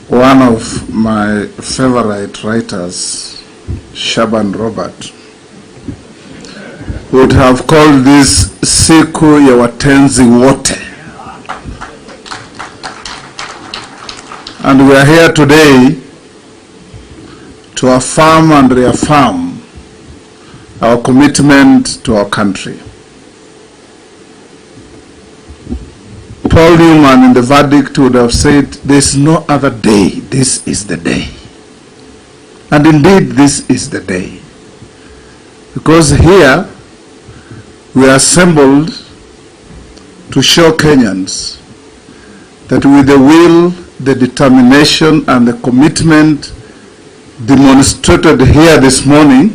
One of my favorite writers, Shaban Robert, would have called this siku ya watenzi wote. And we are here today to affirm and reaffirm our commitment to our country. Paul Newman in the verdict would have said, there is no other day, this is the day. And indeed, this is the day. Because here, we are assembled to show Kenyans that with the will, the determination, and the commitment demonstrated here this morning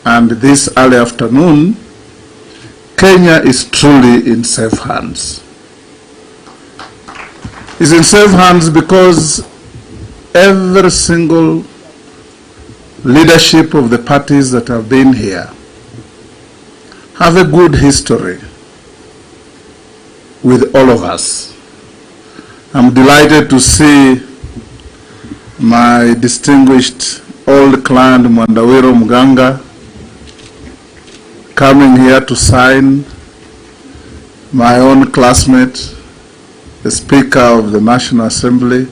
and this early afternoon, Kenya is truly in safe hands. It's in safe hands because every single leadership of the parties that have been here have a good history with all of us. I'm delighted to see my distinguished old client Mwandawiro Mganga coming here to sign, my own classmate, the Speaker of the National Assembly,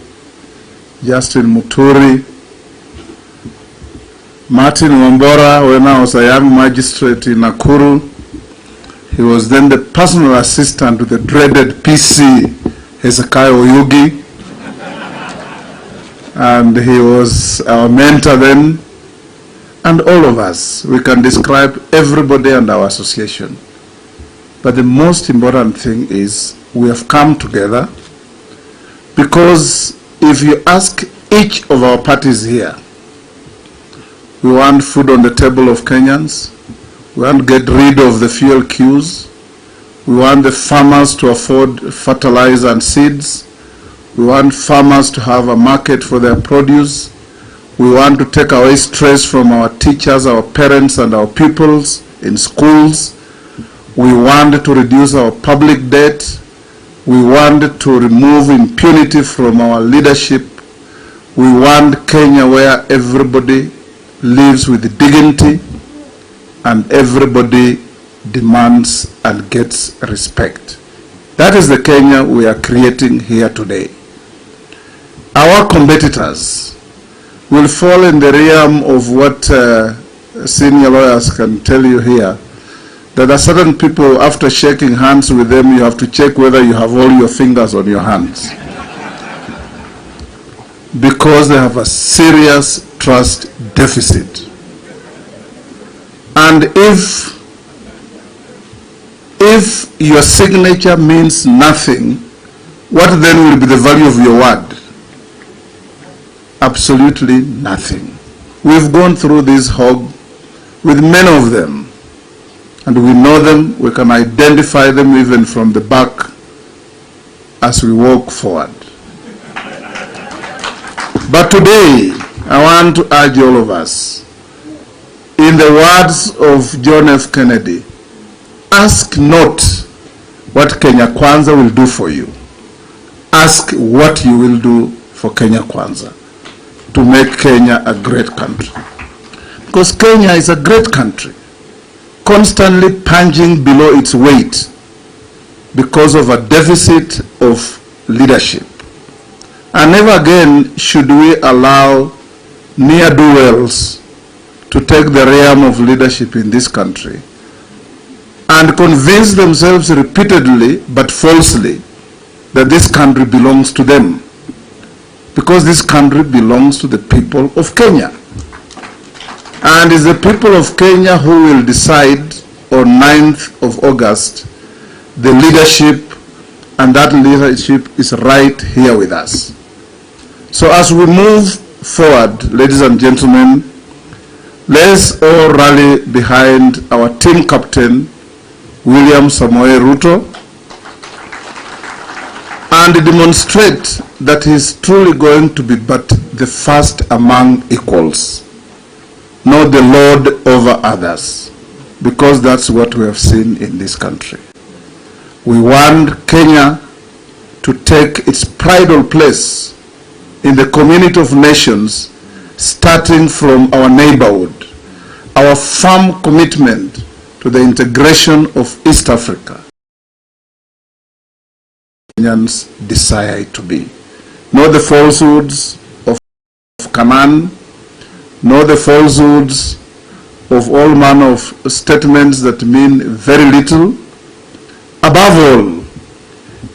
Justin Muturi, Martin Wambora, when I was a young magistrate in Nakuru. He was then the personal assistant to the dreaded PC, Hezekiah Oyugi. And he was our mentor then. And all of us, we can describe everybody and our association. But the most important thing is we have come together because if you ask each of our parties here, we want food on the table of Kenyans, we want to get rid of the fuel queues, we want the farmers to afford fertilizer and seeds, we want farmers to have a market for their produce, we want to take away stress from our teachers, our parents, and our pupils in schools. We want to reduce our public debt. We want to remove impunity from our leadership. We want Kenya where everybody lives with dignity and everybody demands and gets respect. That is the Kenya we are creating here today. Our competitors will fall in the realm of what senior lawyers can tell you here. There are certain people, after shaking hands with them, you have to check whether you have all your fingers on your hands. Because they have a serious trust deficit. And if your signature means nothing, what then will be the value of your word? Absolutely nothing. We've gone through this hog with many of them. And we know them, we can identify them even from the back as we walk forward. But today, I want to urge all of us, in the words of John F. Kennedy, ask not what Kenya Kwanza will do for you. Ask what you will do for Kenya Kwanza to make Kenya a great country. Because Kenya is a great country, constantly punching below its weight because of a deficit of leadership. And never again should we allow ne'er-do-wells to take the realm of leadership in this country and convince themselves repeatedly but falsely that this country belongs to them. Because this country belongs to the people of Kenya. And it's the people of Kenya who will decide on 9th of August the leadership, and that leadership is right here with us. So as we move forward, ladies and gentlemen, let's all rally behind our team captain, William Samoei Ruto, and demonstrate that he is truly going to be but the first among equals, not the lord over others, because that's what we have seen in this country. We want Kenya to take its prideful place in the community of nations, starting from our neighborhood, our firm commitment to the integration of East Africa. Kenyans desire it to be. Not the falsehoods of Canaan, nor the falsehoods of all manner of statements that mean very little. Above all,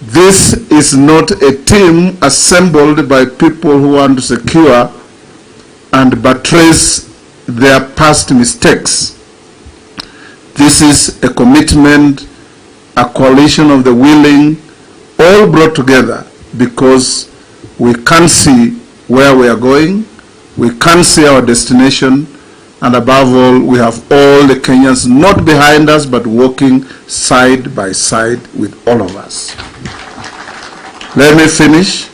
this is not a team assembled by people who want to secure and buttress their past mistakes. This is a commitment, a coalition of the willing, all brought together because we can see where we are going, we can see our destination, and above all, we have all the Kenyans not behind us, but walking side by side with all of us. Let me finish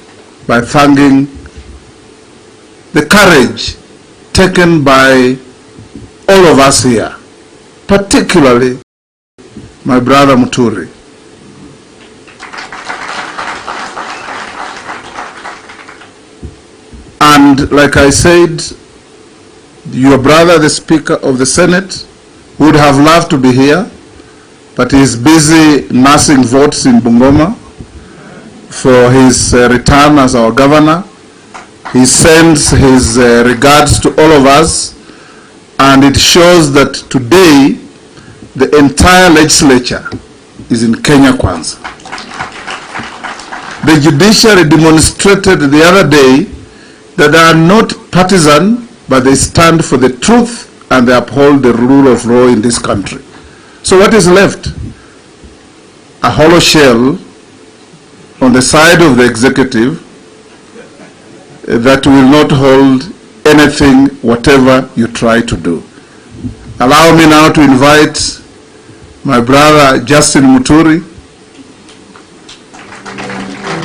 by thanking the courage taken by all of us here, particularly my brother Muturi. And like I said, your brother, the Speaker of the Senate, would have loved to be here, but he is busy nursing votes in Bungoma for his return as our governor. He sends his regards to all of us, and it shows that today the entire legislature is in Kenya Kwanza. The judiciary demonstrated the other day that they are not partisan, but they stand for the truth and they uphold the rule of law in this country. So what is left? A hollow shell on the side of the executive that will not hold anything, whatever you try to do. Allow me now to invite my brother Justin Muturi,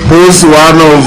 who's one of